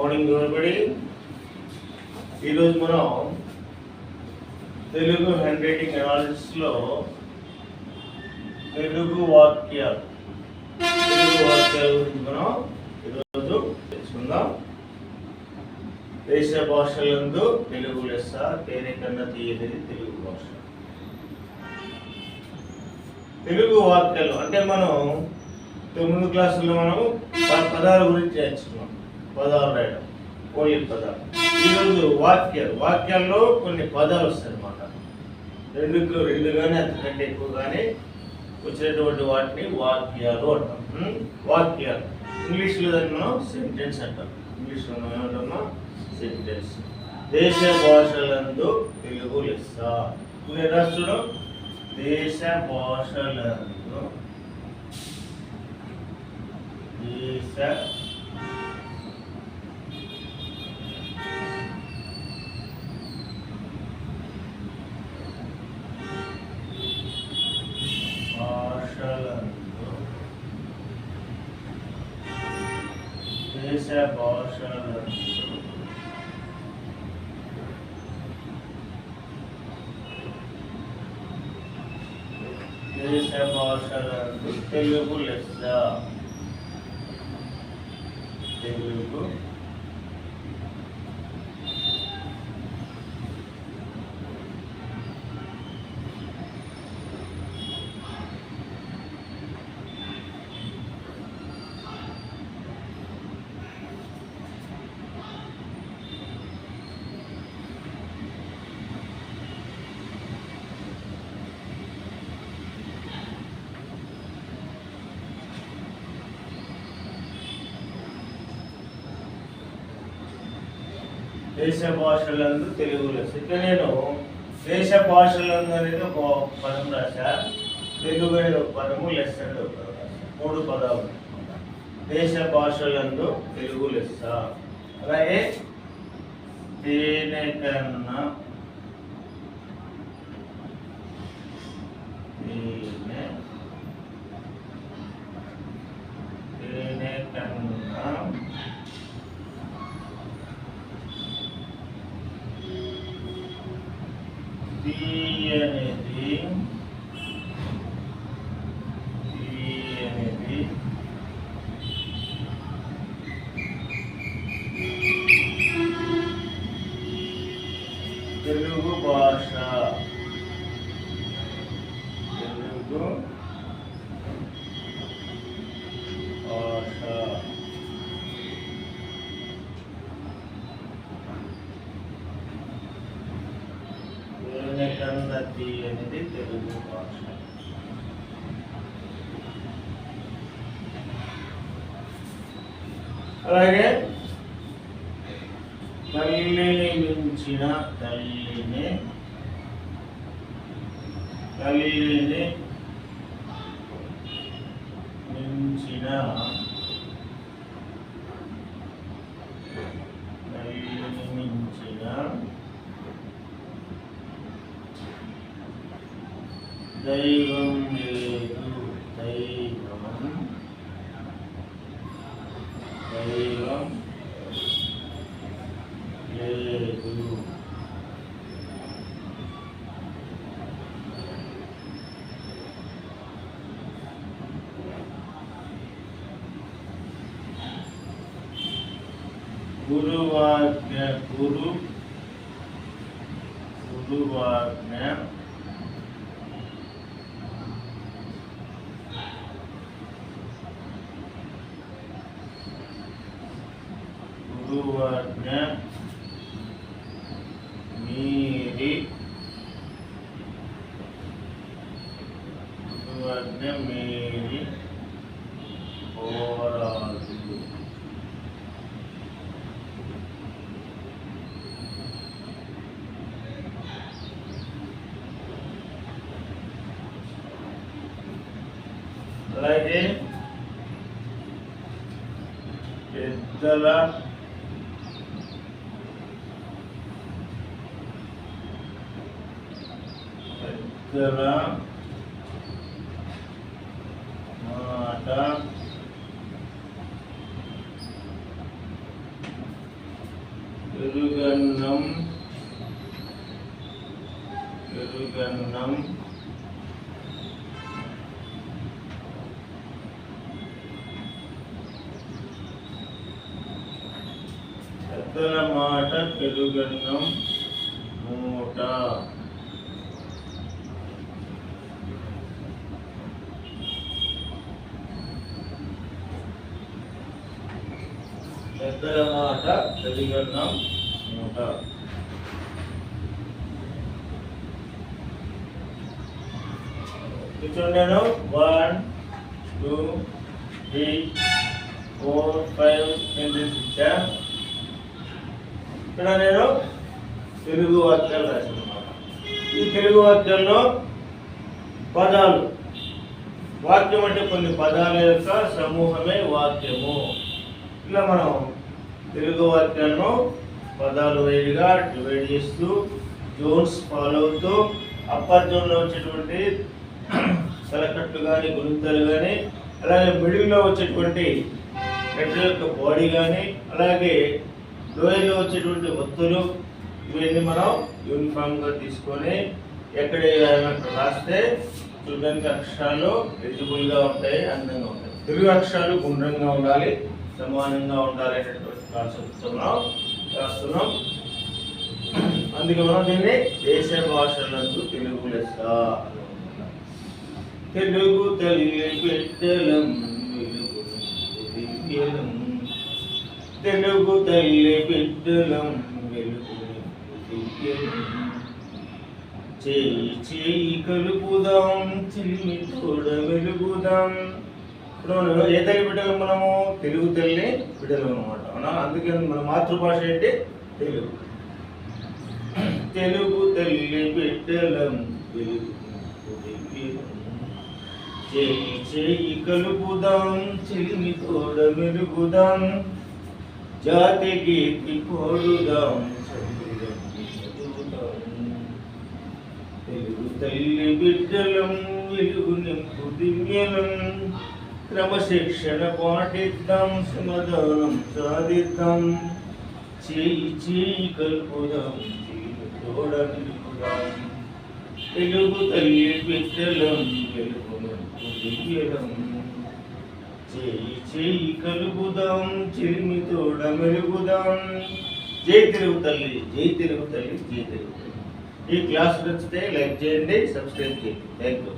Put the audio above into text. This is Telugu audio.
Morning everybody. ఈరోజు మనం తెలుగు హ్యాండ్ రైటింగ్ అనాలిసిస్లో తెలుగు వాక్యాల గురించి మనం ఈరోజు తెలుసుకుందాం. దేశ భాషలందు తెలుగు లెస్స, తేనె కన్నా తీయనిది తెలుగు భాష. తెలుగు వాక్యాలు అంటే మనం 9వ క్లాసులో మనం పదాల గురించి నేర్చుకున్నాం. పదాలు రాయడం, ఓన్లీ పదాలు. ఈరోజు వాక్యాల్లో కొన్ని పదాలు వస్తాయి అన్నమాట. రెండు కానీ అంతకంటే ఎక్కువ కానీ వచ్చినటువంటి వాటిని వాక్యాలు అంటాం. వాక్యాలు ఇంగ్లీష్లో దాన్ని మనం సెంటెన్స్ అంటాం. ఇంగ్లీష్లో మనం ఏమంటామా? సెంటెన్స్. దేశ భాషలందు తెలుగు లెస్స. నేను రాష్ట్రం దేశ భాషలందు దేశ భాషలందు తెలుగు లెస్స. తెలుగు దేశ భాషలందు తెలుగు లెస్స. ఇక్కడ నేను దేశ భాషలందు అనేది ఒక పదం రాశా, తెలుగు అనేది ఒక పదము, లెస్స అనేది ఒక పదం రాశా. 3 పదాలు. దేశ భాషలందు తెలుగు లెస్స. అలాగే తేనె కన్నా తీయనిది తెలుగు భాష. తెలుగు భాష కన్నది అనేది తెలుగు భాష. అలాగే తల్లిని మించిన తల్లిని మించిన దైవం లేదు. దైవం లేదు. గురువాజ్ఞ మీరి పోరాదు. అలాగే పెద్దల మాట పెరుగన్నం పెరుగన్నం పెద్దల మాట పెరుగన్నం మూట పెద్దల మాట పెరుగన్నం మూట చూడండి 1 2 3 4 5 6 ఇక్కడ నేను తెలుగు వాక్యాలు రాశాను. ఈ తెలుగు వాక్యాల్లో పదాలు, వాక్యం అంటే కొన్ని పదాల యొక్క సమూహమే వాక్యము. ఇలా మనం తెలుగు వాక్యాలను పదాలు వేడిగా డివైడ్ చేస్తూ జోన్స్ ఫాలో అవుతూ అప్పర్ జోన్లో వచ్చేటువంటి తలకట్లు కానీ గుణింతాలు కానీ, అలాగే మిడిల్లో వచ్చేటువంటి లెటర్ యొక్క బాడీ కానీ, అలాగే లోయల్లో వచ్చేటువంటి ఒత్తులు, ఇవన్నీ మనం యూనిఫామ్గా తీసుకొని ఎక్కడ రాస్తే చూడడానికి అక్షరాలు ఎలిజిబుల్గా ఉంటాయి, అందంగా ఉంటాయి. తెలుగు అక్షరాలు గుండ్రంగా ఉండాలి, సమానంగా ఉండాలి అనేటువంటి కాన్సెప్ట్తో మనం రాస్తున్నాం. అందుకే మనం దీన్ని దేశ భాషలందు తెలుగు లెస్స. తెలుగు తల్లి బిడ్డలం తెలుగు తల్లి బిడ్డలం చేయి చేయి కలుపుదాం చిల్లి తోడ వెలుగుదాం. ఇప్పుడు ఏ తల్లి బిడ్డలం? మనము తెలుగు తల్లి బిడ్డలం అనమాట. అవునా? అందుకే మన మాతృభాష ఏంటి? తెలుగు. తెలుగు తల్లి బిడ్డలం చేయి చేయి కలుపుదాం చిల్లి తోడ వెలుగుదాం, జాతి గీతి పోడుదాం తెలుగు తల్లి బిడ్డలం వెలుగు నింపు దివ్యలం, క్రమశిక్షణ పాటిద్దాం సమాధానం సాధిద్దాం, చేయి చేయి కలుపుదాం తోడ వెలుగుదాం తెలుగు తల్లి బిడ్డలం వెలుగు నింపు దివ్యలం, చేయి చేయి కలుపుదాం చిలిమి తోడ మెలుగుదాం. జై తెలుగు తల్లి, జై తెలుగు తల్లి, జై తెలుగు తల్లి. ఈ క్లాస్ నచ్చితే లైక్ చేయండి, సబ్స్క్రైబ్ చేయండి. Thank you.